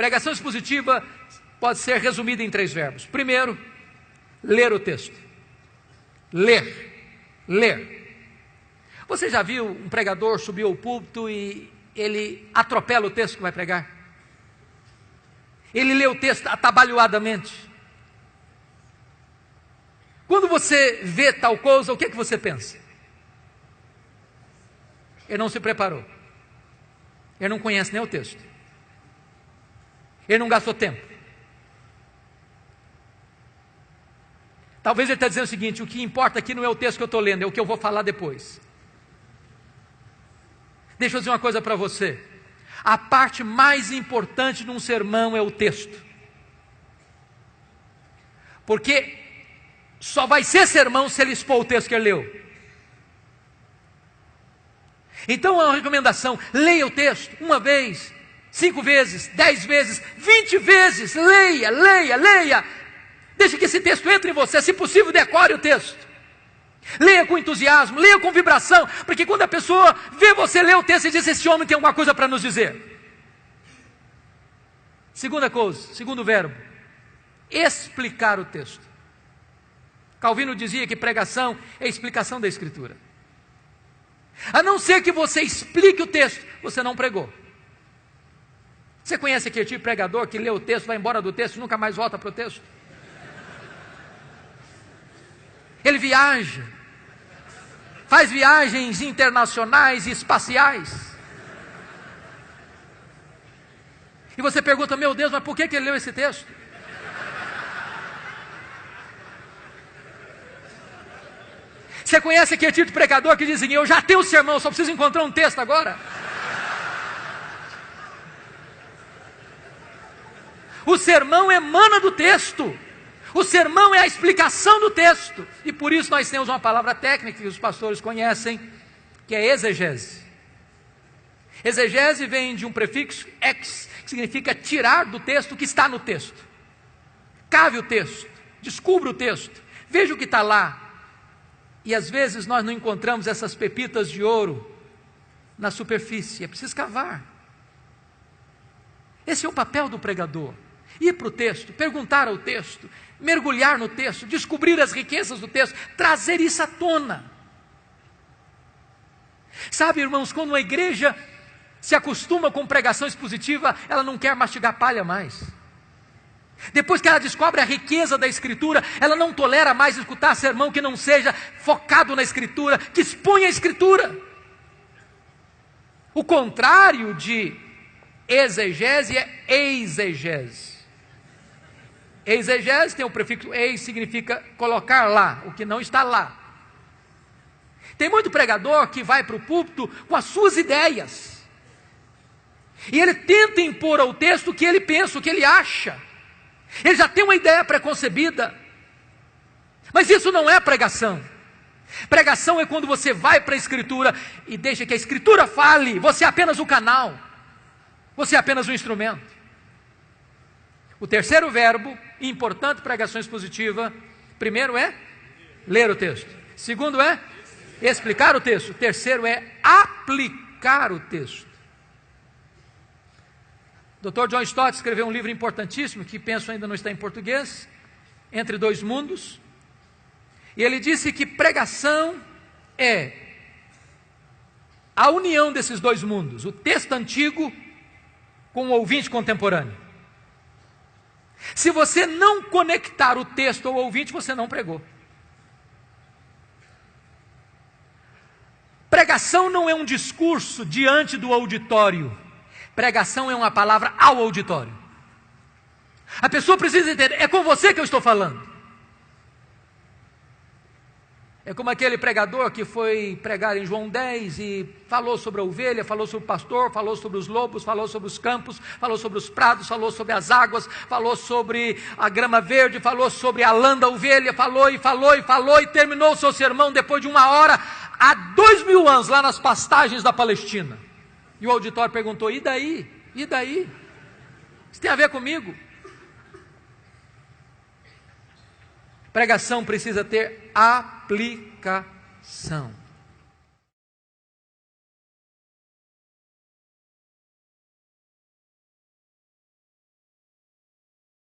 Pregação expositiva pode ser resumida em 3 verbos. Primeiro, ler o texto. Ler. Você já viu um pregador subir ao púlpito e ele atropela o texto que vai pregar? Ele lê o texto atabalhoadamente. Quando você vê tal coisa, o que é que você pensa? Ele não se preparou. Ele não conhece nem o texto. Ele não gastou tempo. Talvez ele está dizendo o seguinte: o que importa aqui não é o texto que eu estou lendo, é o que eu vou falar depois. Deixa eu dizer uma coisa para você. A parte mais importante de um sermão é o texto. Porque só vai ser sermão se ele expor o texto que ele leu. Então é uma recomendação: leia o texto 1 vez, 5 vezes, 10 vezes, 20 vezes. Leia. Deixe que esse texto entre em você. Se possível, decore o texto. Leia com entusiasmo, leia com vibração, porque quando a pessoa vê você ler o texto e diz: esse homem tem alguma coisa para nos dizer. Segunda coisa, segundo verbo, explicar o texto. Calvino dizia que pregação é explicação da Escritura. A não ser que você explique o texto, você não pregou. Você conhece aquele tipo de pregador que lê o texto, vai embora do texto e nunca mais volta para o texto? Ele viaja, faz viagens internacionais e espaciais. E você pergunta: meu Deus, mas por que ele leu esse texto? Você conhece aquele tipo de pregador que diz assim: eu já tenho o sermão, só preciso encontrar um texto agora? O sermão emana do texto. O sermão é a explicação do texto. E por isso nós temos uma palavra técnica que os pastores conhecem, que é exegese. Exegese vem de um prefixo ex, que significa tirar do texto o que está no texto. Cave o texto, descubra o texto, veja o que está lá. E às vezes nós não encontramos essas pepitas de ouro na superfície, é preciso cavar. Esse é o papel do pregador: ir para o texto, perguntar ao texto, mergulhar no texto, descobrir as riquezas do texto, trazer isso à tona. Sabe, irmãos, quando uma igreja se acostuma com pregação expositiva, ela não quer mastigar palha mais. Depois que ela descobre a riqueza da Escritura, ela não tolera mais escutar sermão que não seja focado na Escritura, que exponha a Escritura. O contrário de exegese é exegese. Exegese tem o prefixo eis, significa colocar lá, o que não está lá. Tem muito pregador que vai para o púlpito com as suas ideias. E ele tenta impor ao texto o que ele pensa, o que ele acha. Ele já tem uma ideia preconcebida. Mas isso não é pregação. Pregação é quando você vai para a Escritura e deixa que a Escritura fale. Você é apenas o canal. Você é apenas um instrumento. O terceiro verbo, importante pregação expositiva: primeiro é ler o texto. Segundo é explicar o texto. Terceiro é aplicar o texto. Dr. John Stott escreveu um livro importantíssimo, que penso ainda não está em português, Entre Dois Mundos. E ele disse que pregação é a união desses dois mundos, o texto antigo com o ouvinte contemporâneo. Se você não conectar o texto ao ouvinte, você não pregou. Pregação não é um discurso diante do auditório. Pregação é uma palavra ao auditório. A pessoa precisa entender: é com você que eu estou falando. É como aquele pregador que foi pregar em João 10 e falou sobre a ovelha, falou sobre o pastor, falou sobre os lobos, falou sobre os campos, falou sobre os prados, falou sobre as águas, falou sobre a grama verde, falou sobre a lã da ovelha, falou e terminou o seu sermão depois de 1 hora, há 2000 anos, lá nas pastagens da Palestina. E o auditório perguntou: e daí? E daí? Isso tem a ver comigo? Pregação precisa ter aplicação.